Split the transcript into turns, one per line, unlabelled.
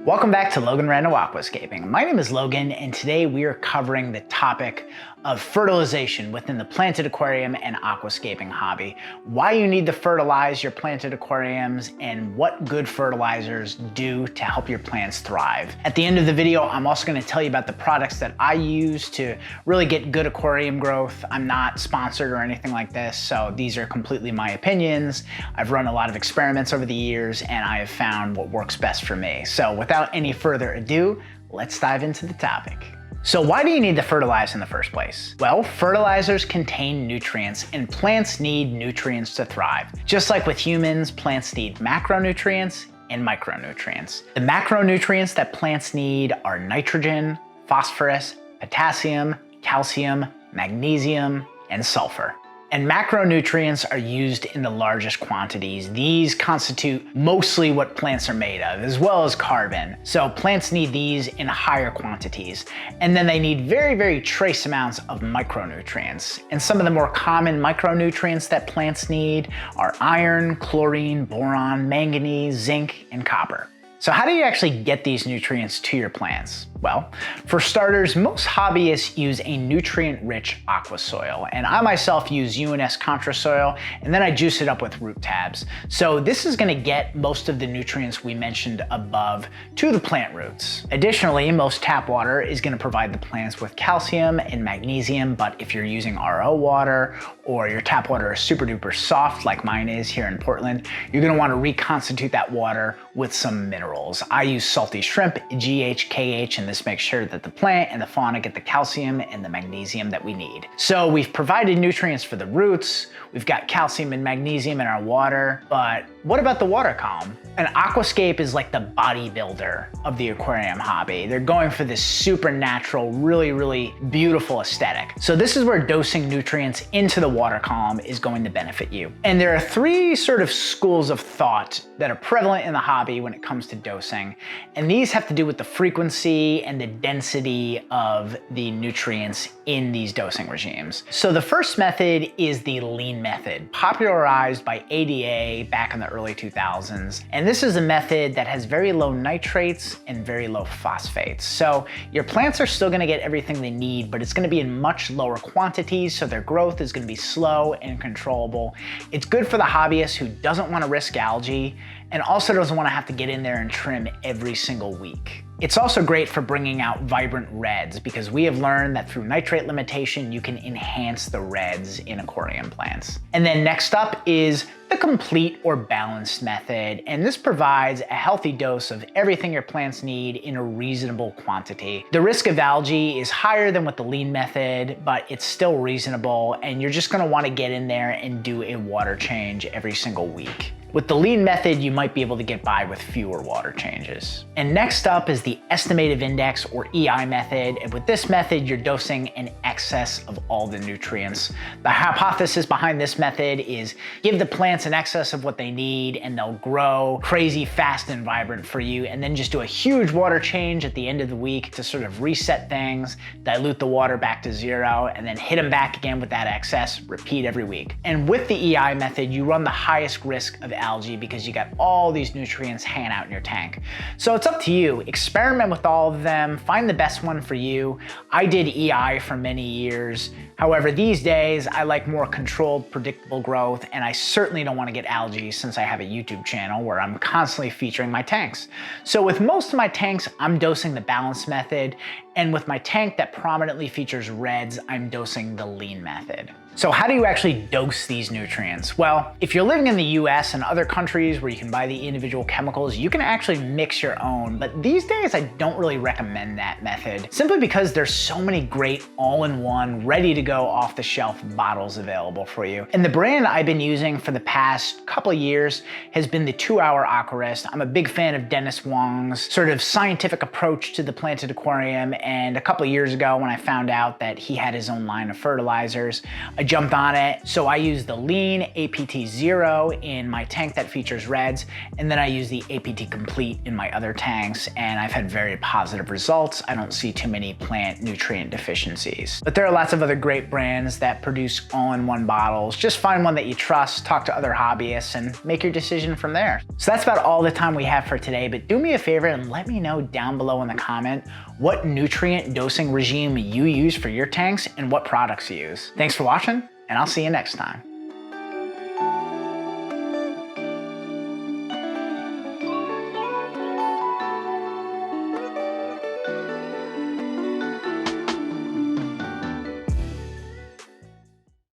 Welcome back to Logan Rando Aquascaping. My name is Logan, and today we are covering the topic of fertilization within the planted aquarium and aquascaping hobby. Why you need to fertilize your planted aquariums and what good fertilizers do to help your plants thrive. At the end of the video, I'm also going to tell you about the products that I use to really get good aquarium growth. I'm not sponsored or anything like this, so these are completely my opinions. I've run a lot of experiments over the years and I have found what works best for me. So without any further ado, let's dive into the topic. So why do you need to fertilize in the first place? Well, fertilizers contain nutrients and plants need nutrients to thrive. Just like with humans, plants need macronutrients and micronutrients. The macronutrients that plants need are nitrogen, phosphorus, potassium, calcium, magnesium, and sulfur. And macronutrients are used in the largest quantities. These constitute mostly what plants are made of, as well as carbon. So plants need these in higher quantities. And then they need very, very trace amounts of micronutrients. And some of the more common micronutrients that plants need are iron, chlorine, boron, manganese, zinc, and copper. So how do you actually get these nutrients to your plants? Well, for starters, most hobbyists use a nutrient-rich Aquasoil, and I myself use UNS Contrasoil, and then I juice it up with root tabs. So this is gonna get most of the nutrients we mentioned above to the plant roots. Additionally, most tap water is gonna provide the plants with calcium and magnesium, but if you're using RO water or your tap water is super duper soft like mine is here in Portland, you're gonna wanna reconstitute that water with some minerals. I use salty shrimp, GH, KH, and this makes sure that the plant and the fauna get the calcium and the magnesium that we need. So we've provided nutrients for the roots, we've got calcium and magnesium in our water, but what about the water column? An aquascape is like the bodybuilder of the aquarium hobby. They're going for this supernatural, really, really beautiful aesthetic. So this is where dosing nutrients into the water column is going to benefit you. And there are three sort of schools of thought that are prevalent in the hobby when it comes to dosing. And these have to do with the frequency and the density of the nutrients in these dosing regimes. So the first method is the lean method, popularized by ADA back in the early 2000s. And this is a method that has very low nitrates and very low phosphates. So your plants are still gonna get everything they need, but it's gonna be in much lower quantities, so their growth is gonna be slow and controllable. It's good for the hobbyist who doesn't wanna risk algae and also doesn't wanna have to get in there and trim every single week. It's also great for bringing out vibrant reds because we have learned that through nitrate limitation, you can enhance the reds in aquarium plants. And then next up is the complete or balanced method. And this provides a healthy dose of everything your plants need in a reasonable quantity. The risk of algae is higher than with the lean method, but it's still reasonable. And you're just gonna wanna get in there and do a water change every single week. With the lean method, you might be able to get by with fewer water changes. And next up is the estimative index or EI method. And with this method, you're dosing in excess of all the nutrients. The hypothesis behind this method is give the plants an excess of what they need and they'll grow crazy fast and vibrant for you. And then just do a huge water change at the end of the week to sort of reset things, dilute the water back to zero, and then hit them back again with that excess, repeat every week. And with the EI method, you run the highest risk of algae because you got all these nutrients hanging out in your tank. So it's up to you. Experiment with all of them, find the best one for you. I did EI for many years. However, these days I like more controlled, predictable growth, and I certainly don't want to get algae since I have a YouTube channel where I'm constantly featuring my tanks. So with most of my tanks, I'm dosing the balanced method, and with my tank that prominently features reds, I'm dosing the lean method. So how do you actually dose these nutrients? Well, if you're living in the US and other countries where you can buy the individual chemicals, you can actually mix your own. But these days, I don't really recommend that method, simply because there's so many great all-in-one, ready-to-go off-the-shelf bottles available for you. And the brand I've been using for the past couple of years has been the Hr Aquarist. I'm a big fan of Dennis Wong's sort of scientific approach to the planted aquarium. And a couple of years ago, when I found out that he had his own line of fertilizers, I jumped on it. So I use the Lean APT Zero in my tank that features reds, and then I use the APT Complete in my other tanks, and I've had very positive results. I don't see too many plant nutrient deficiencies. But there are lots of other great brands that produce all-in-one bottles. Just find one that you trust, talk to other hobbyists, and make your decision from there. So that's about all the time we have for today, but do me a favor and let me know down below in the comment what nutrient dosing regime you use for your tanks and what products you use. Thanks for watching, and I'll see you next time.